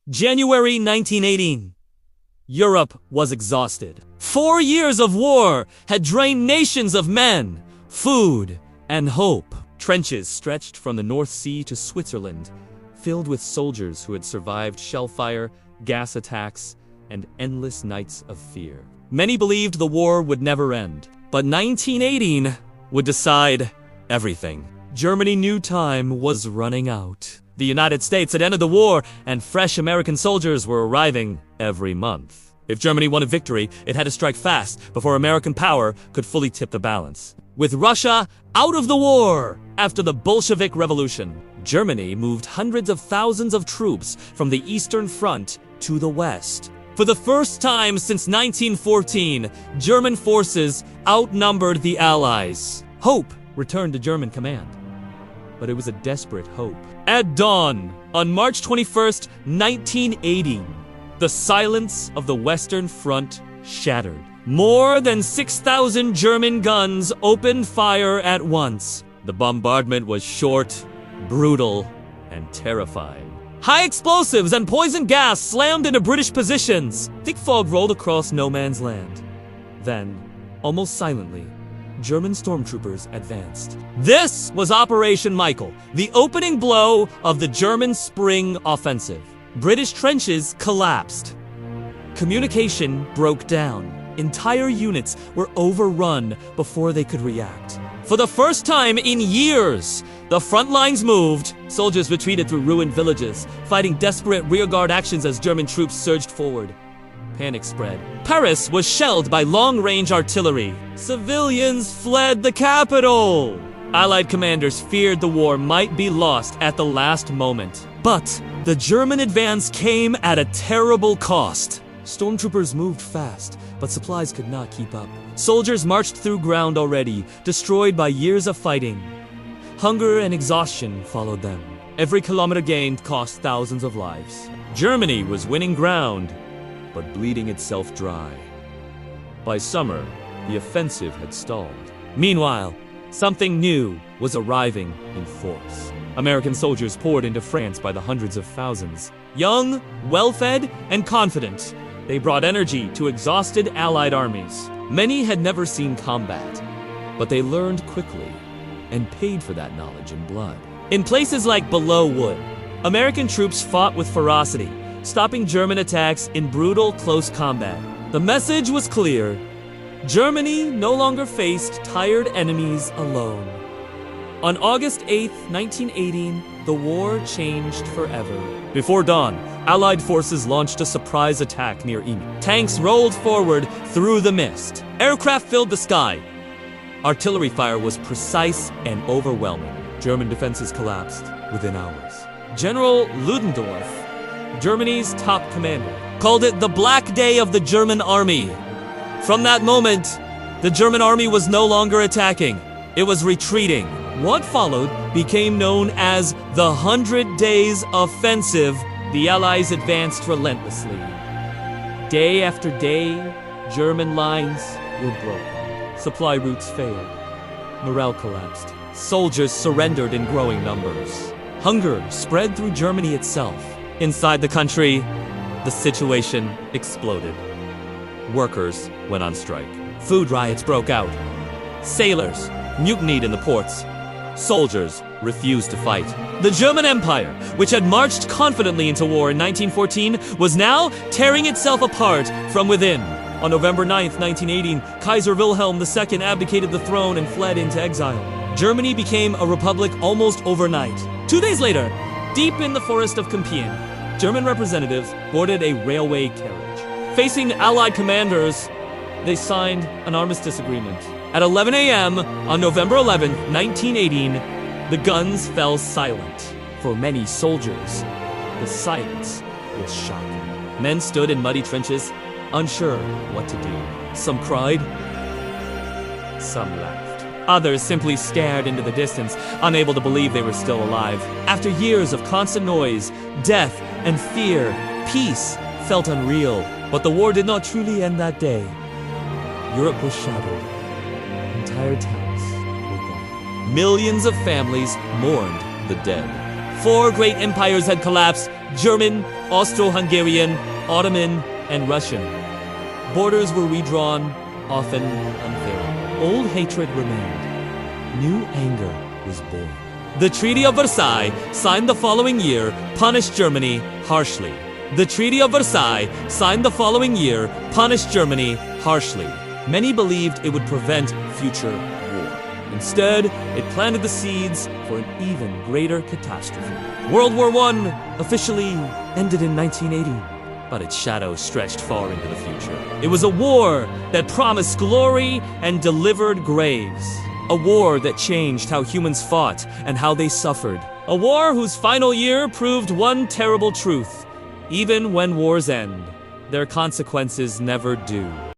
January 1918. Europe was exhausted. 4 years of war had drained nations of men, food, and hope. Trenches stretched from the North Sea to Switzerland, filled with soldiers who had survived shellfire, gas attacks, and endless nights of fear. Many believed the war would never end, but 1918 would decide everything. Germany knew time was running out. The United States had ended the war, and fresh American soldiers were arriving every month. If Germany wanted victory, it had to strike fast before American power could fully tip the balance. With Russia out of the war after the Bolshevik Revolution, Germany moved hundreds of thousands of troops from the Eastern Front to the West. For the first time since 1914, German forces outnumbered the Allies. Hope returned to German command, but it was a desperate hope. At dawn, on March 21st, 1918, the silence of the Western Front shattered. More than 6,000 German guns opened fire at once. The bombardment was short, brutal, and terrifying. High explosives and poison gas slammed into British positions. Thick fog rolled across no man's land. Then, almost silently, German stormtroopers advanced. This was Operation Michael, the opening blow of the German Spring Offensive. British trenches collapsed. Communication broke down. Entire units were overrun before they could react. For the first time in years, the front lines moved. Soldiers retreated through ruined villages, fighting desperate rearguard actions as German troops surged forward. Panic spread. Paris was shelled by long-range artillery. Civilians fled the capital. Allied commanders feared the war might be lost at the last moment. But the German advance came at a terrible cost. Stormtroopers moved fast, but supplies could not keep up. Soldiers marched through ground already, destroyed by years of fighting. Hunger and exhaustion followed them. Every kilometer gained cost thousands of lives. Germany was winning ground, but bleeding itself dry. By summer, the offensive had stalled. Meanwhile, something new was arriving in force. American soldiers poured into France by the hundreds of thousands. Young, well-fed, and confident, they brought energy to exhausted Allied armies. Many had never seen combat, but they learned quickly and paid for that knowledge in blood. In places like Below Wood, American troops fought with ferocity, stopping German attacks in brutal close combat. The message was clear. Germany no longer faced tired enemies alone. On August 8, 1918, the war changed forever. Before dawn, Allied forces launched a surprise attack near Ypres. Tanks rolled forward through the mist. Aircraft filled the sky. Artillery fire was precise and overwhelming. German defenses collapsed within hours. General Ludendorff, Germany's top commander, called it the Black Day of the German Army. From that moment, the German army was no longer attacking. It was retreating. What followed became known as the 100 Days Offensive. The Allies advanced relentlessly. Day after day, German lines were broken. Supply routes failed. Morale collapsed. Soldiers surrendered in growing numbers. Hunger spread through Germany itself. Inside the country, the situation exploded. Workers went on strike. Food riots broke out. Sailors mutinied in the ports. Soldiers refused to fight. The German Empire, which had marched confidently into war in 1914, was now tearing itself apart from within. On November 9, 1918, Kaiser Wilhelm II abdicated the throne and fled into exile. Germany became a republic almost overnight. 2 days later, deep in the forest of Compiègne, German representatives boarded a railway carriage. Facing Allied commanders, they signed an armistice agreement. At 11 a.m. on November 11, 1918, the guns fell silent. For many soldiers, the silence was shocking. Men stood in muddy trenches, unsure what to do. Some cried, some laughed. Others simply stared into the distance, unable to believe they were still alive. After years of constant noise, death, and fear, peace felt unreal. But the war did not truly end that day. Europe was shattered. Entire towns were gone. Millions of families mourned the dead. 4 great empires had collapsed: German, Austro-Hungarian, Ottoman, and Russian. Borders were redrawn, often unfairly. Old hatred remained. New anger was born. The Treaty of Versailles, signed the following year, punished Germany harshly. The Treaty of Versailles, signed the following year, punished Germany harshly. Many believed it would prevent future war. Instead, it planted the seeds for an even greater catastrophe. World War I officially ended in 1980, but its shadow stretched far into the future. It was a war that promised glory and delivered graves. A war that changed how humans fought and how they suffered. A war whose final year proved one terrible truth. Even when wars end, their consequences never do.